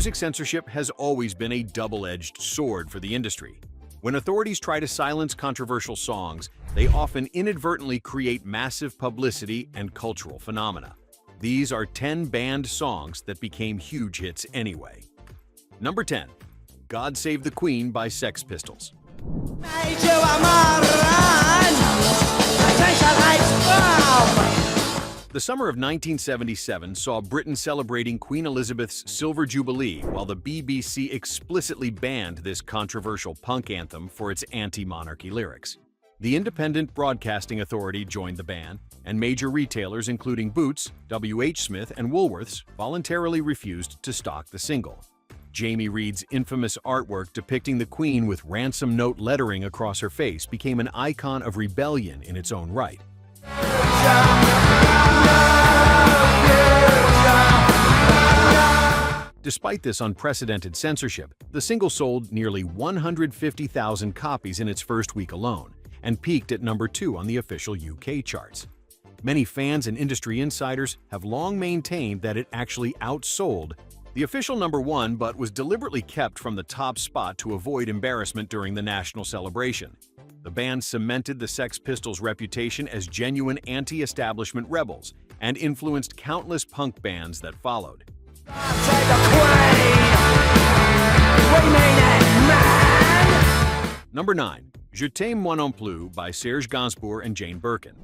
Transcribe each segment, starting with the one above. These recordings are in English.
Music censorship has always been a double-edged sword for the industry. When authorities try to silence controversial songs, they often inadvertently create massive publicity and cultural phenomena. These are 10 banned songs that became huge hits anyway. Number 10. God Save the Queen by Sex Pistols. The summer of 1977 saw Britain celebrating Queen Elizabeth's Silver Jubilee, while the BBC explicitly banned this controversial punk anthem for its anti-monarchy lyrics. The Independent Broadcasting Authority joined the ban, and major retailers including Boots, W.H. Smith, and Woolworths voluntarily refused to stock the single. Jamie Reed's infamous artwork depicting the Queen with ransom note lettering across her face became an icon of rebellion in its own right. Despite this unprecedented censorship, the single sold nearly 150,000 copies in its first week alone, and peaked at number 2 on the official UK charts. Many fans and industry insiders have long maintained that it actually outsold the official number 1, but was deliberately kept from the top spot to avoid embarrassment during the national celebration. The band cemented the Sex Pistols' reputation as genuine anti-establishment rebels and influenced countless punk bands that followed. Number 9. Je t'aime moi non plus by Serge Gainsbourg and Jane Birkin.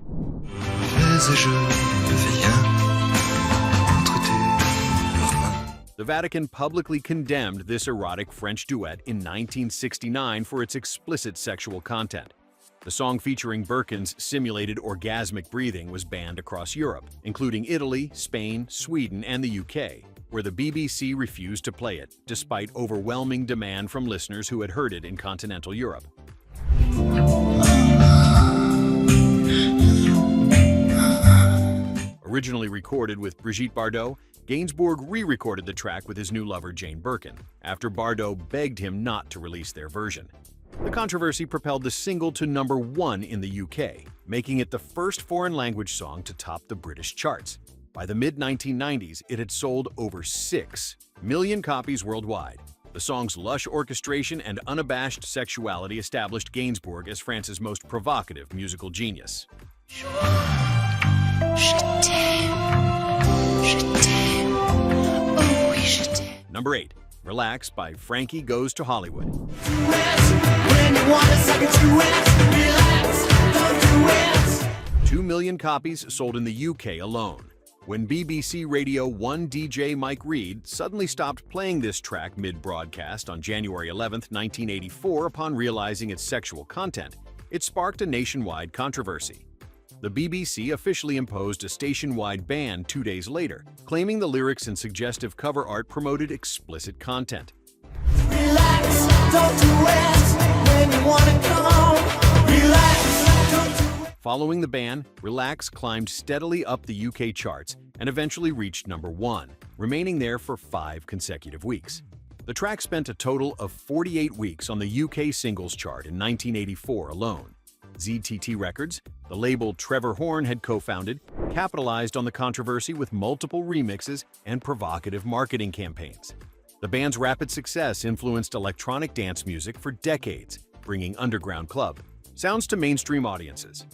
The Vatican publicly condemned this erotic French duet in 1969 for its explicit sexual content. The song featuring Birkin's simulated orgasmic breathing was banned across Europe, including Italy, Spain, Sweden, and the UK, where the BBC refused to play it, despite overwhelming demand from listeners who had heard it in continental Europe. Originally recorded with Brigitte Bardot, Gainsbourg re-recorded the track with his new lover Jane Birkin, after Bardot begged him not to release their version. The controversy propelled the single to number 1 in the UK, making it the first foreign language song to top the British charts. By the mid-1990s, it had sold over 6 million copies worldwide. The song's lush orchestration and unabashed sexuality established Gainsbourg as France's most provocative musical genius. Number 8. Relax by Frankie Goes to Hollywood. 2 million copies sold in the UK alone. When BBC Radio 1 DJ Mike Reed suddenly stopped playing this track mid-broadcast on January 11, 1984 upon realizing its sexual content, it sparked a nationwide controversy. The BBC officially imposed a station-wide ban 2 days later, claiming the lyrics and suggestive cover art promoted explicit content. Relax, don't do it when you wanna come. Relax, don't do it. Following the ban, Relax climbed steadily up the UK charts and eventually reached number 1, remaining there for 5 consecutive weeks. The track spent a total of 48 weeks on the UK singles chart in 1984 alone. ZTT Records, the label Trevor Horn had co-founded, capitalized on the controversy with multiple remixes and provocative marketing campaigns. The band's rapid success influenced electronic dance music for decades, bringing underground club sounds to mainstream audiences.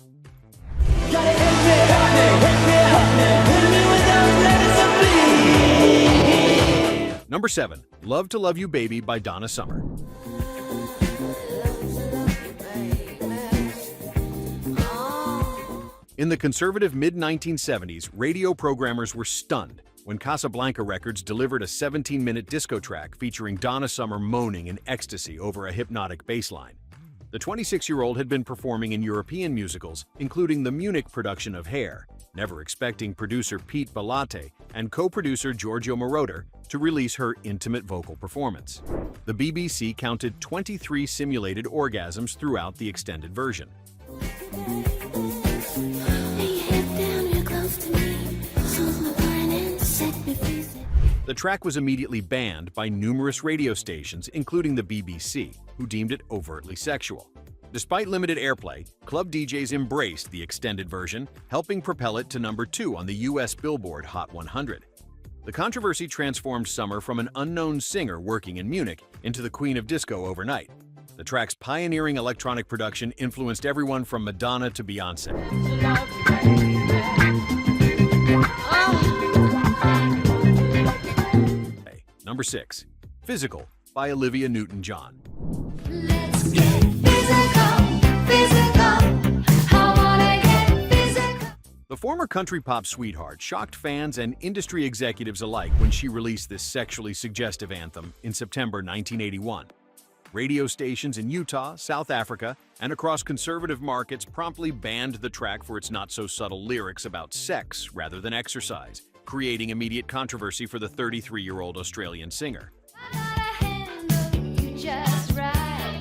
Number 7. Love to Love You Baby by Donna Summer. In the conservative mid-1970s, radio programmers were stunned when Casablanca Records delivered a 17-minute disco track featuring Donna Summer moaning in ecstasy over a hypnotic bass line. The 26-year-old had been performing in European musicals, including the Munich production of Hair, never expecting producer Pete Bellotte and co-producer Giorgio Moroder to release her intimate vocal performance. The BBC counted 23 simulated orgasms throughout the extended version. The track was immediately banned by numerous radio stations, including the BBC, who deemed it overtly sexual. Despite limited airplay, club DJs embraced the extended version, helping propel it to number 2 on the US Billboard Hot 100. The controversy transformed Summer from an unknown singer working in Munich into the queen of disco overnight. The track's pioneering electronic production influenced everyone from Madonna to Beyoncé. Number 6. Physical by Olivia Newton-John. Let's get physical, I wanna get physical. The former country pop sweetheart shocked fans and industry executives alike when she released this sexually suggestive anthem in September 1981. Radio stations in Utah, South Africa, and across conservative markets promptly banned the track for its not-so-subtle lyrics about sex rather than exercise, creating immediate controversy for the 33-year-old Australian singer. I gotta handle you just right.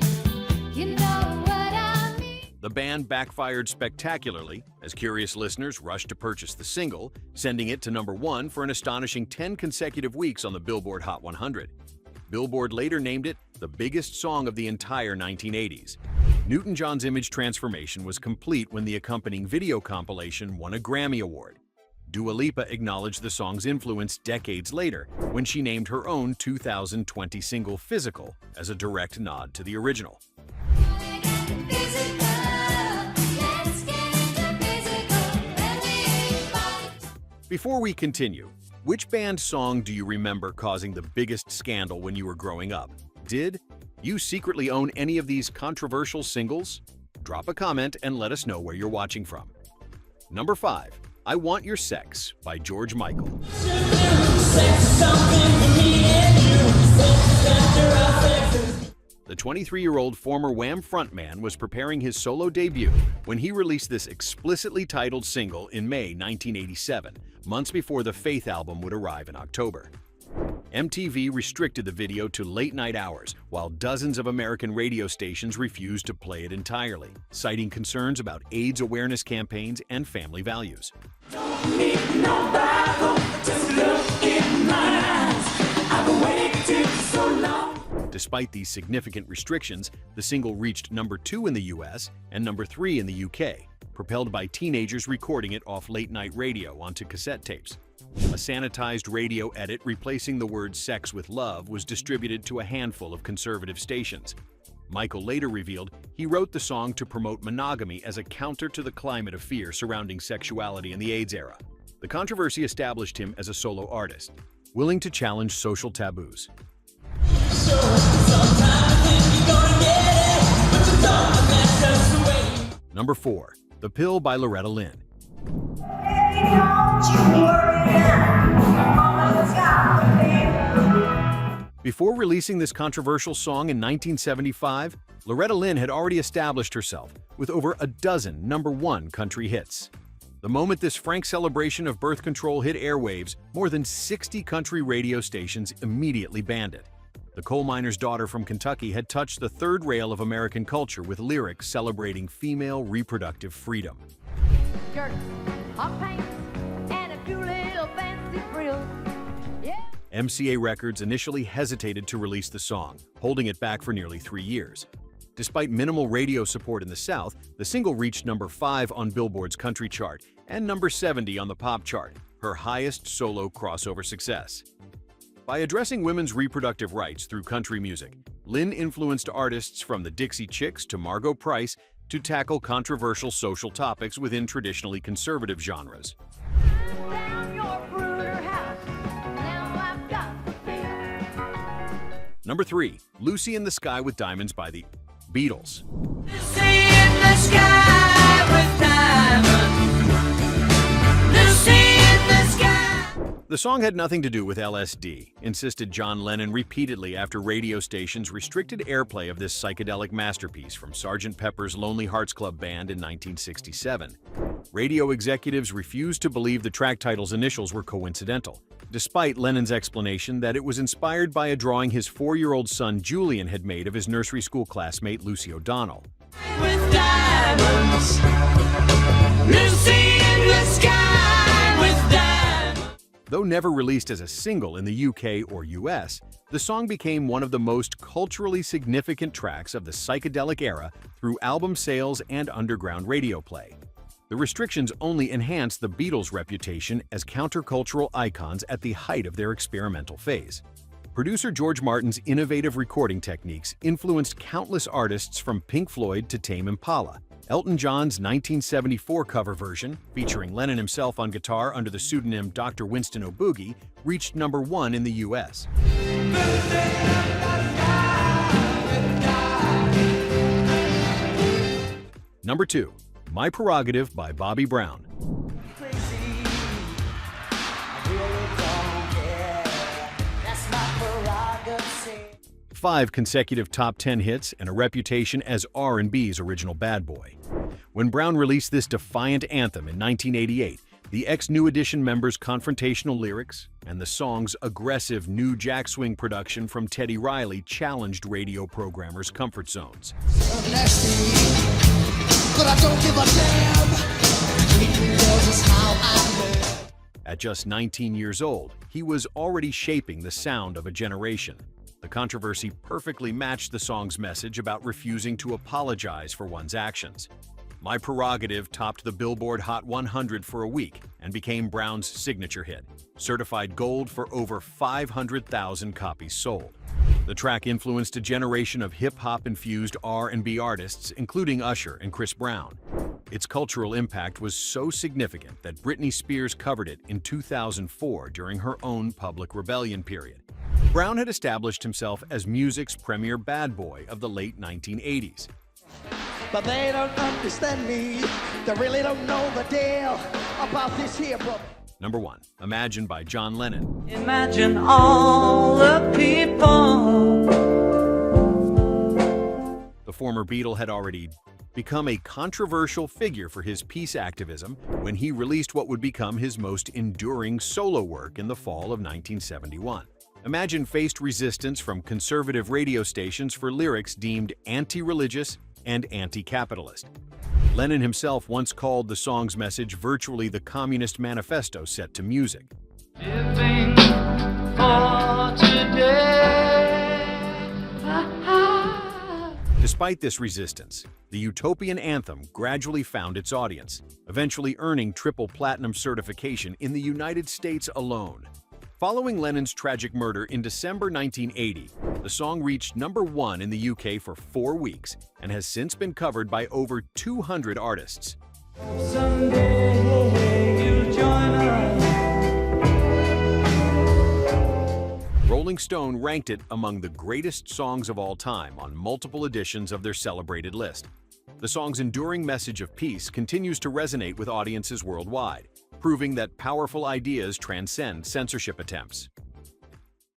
You know what I mean. The ban backfired spectacularly as curious listeners rushed to purchase the single, sending it to number 1 for an astonishing 10 consecutive weeks on the Billboard Hot 100. Billboard later named it the biggest song of the entire 1980s. Newton-John's image transformation was complete when the accompanying video compilation won a Grammy Award. Dua Lipa acknowledged the song's influence decades later when she named her own 2020 single Physical as a direct nod to the original. Wanna get physical, let's get physical, everybody. Before we continue, which band song do you remember causing the biggest scandal when you were growing up? Did you secretly own any of these controversial singles? Drop a comment and let us know where you're watching from. Number 5. I Want Your Sex by George Michael. The 23-year-old former Wham frontman was preparing his solo debut when he released this explicitly titled single in May 1987, months before the Faith album would arrive in October. MTV restricted the video to late-night hours, while dozens of American radio stations refused to play it entirely, citing concerns about AIDS awareness campaigns and family values. Don't need no Bible, just look in my eyes. I've waited so long. Despite these significant restrictions, the single reached number 2 in the US and number 3 in the UK, propelled by teenagers recording it off late-night radio onto cassette tapes. A sanitized radio edit replacing the word sex with love was distributed to a handful of conservative stations. Michael later revealed he wrote the song to promote monogamy as a counter to the climate of fear surrounding sexuality in the AIDS era. The controversy established him as a solo artist, willing to challenge social taboos. Number 4. The Pill by Loretta Lynn. Before releasing this controversial song in 1975, Loretta Lynn had already established herself with over a dozen number 1 country hits. The moment this frank celebration of birth control hit airwaves, more than 60 country radio stations immediately banned it. The coal miner's daughter from Kentucky had touched the third rail of American culture with lyrics celebrating female reproductive freedom. Shirt, hot pants, and a few little fancy frills. Yeah. MCA Records initially hesitated to release the song, holding it back for nearly 3 years. Despite minimal radio support in the South, the single reached number 5 on Billboard's country chart and number 70 on the pop chart, her highest solo crossover success. By addressing women's reproductive rights through country music, Lynn influenced artists from the Dixie Chicks to Margot Price to tackle controversial social topics within traditionally conservative genres. Down your brooder house. Now I've got the fear. Number 3. Lucy in the Sky with Diamonds by the Beatles. Lucy in the sky with diamonds. Lucy in the sky. The song had nothing to do with LSD, insisted John Lennon repeatedly after radio stations restricted airplay of this psychedelic masterpiece from Sgt. Pepper's Lonely Hearts Club Band in 1967. Radio executives refused to believe the track title's initials were coincidental, despite Lennon's explanation that it was inspired by a drawing his 4-year-old son Julian had made of his nursery school classmate Lucy O'Donnell. With diamonds. Lucy in the sky with diamonds. Though never released as a single in the UK or US, the song became one of the most culturally significant tracks of the psychedelic era through album sales and underground radio play. The restrictions only enhanced the Beatles' reputation as countercultural icons at the height of their experimental phase. Producer George Martin's innovative recording techniques influenced countless artists from Pink Floyd to Tame Impala. Elton John's 1974 cover version, featuring Lennon himself on guitar under the pseudonym Dr. Winston O'Boogie, reached #1 in the US. Number 2, My Prerogative by Bobby Brown. 5 consecutive top 10 hits and a reputation as R&B's original bad boy. When Brown released this defiant anthem in 1988, the ex-New Edition members' confrontational lyrics and the song's aggressive new jack swing production from Teddy Riley challenged radio programmers' comfort zones. At just 19 years old, he was already shaping the sound of a generation. The controversy perfectly matched the song's message about refusing to apologize for one's actions. My Prerogative topped the Billboard Hot 100 for a week and became Brown's signature hit, certified gold for over 500,000 copies sold. The track influenced a generation of hip-hop-infused R&B artists, including Usher and Chris Brown. Its cultural impact was so significant that Britney Spears covered it in 2004 during her own public rebellion period. Brown had established himself as music's premier bad boy of the late 1980s. But they don't understand me. They really don't know the deal about this here, brother. Number 1, Imagine by John Lennon. Imagine all the people. The former Beatle had already become a controversial figure for his peace activism when he released what would become his most enduring solo work in the fall of 1971. Imagine faced resistance from conservative radio stations for lyrics deemed anti-religious and anti-capitalist. Lennon himself once called the song's message virtually the Communist Manifesto set to music. Living for today. Despite this resistance, the utopian anthem gradually found its audience, eventually earning triple platinum certification in the United States alone. Following Lennon's tragic murder in December 1980, the song reached #1 in the UK for 4 weeks and has since been covered by over 200 artists. Someday you'll join us. Rolling Stone ranked it among the greatest songs of all time on multiple editions of their celebrated list. The song's enduring message of peace continues to resonate with audiences worldwide, proving that powerful ideas transcend censorship attempts.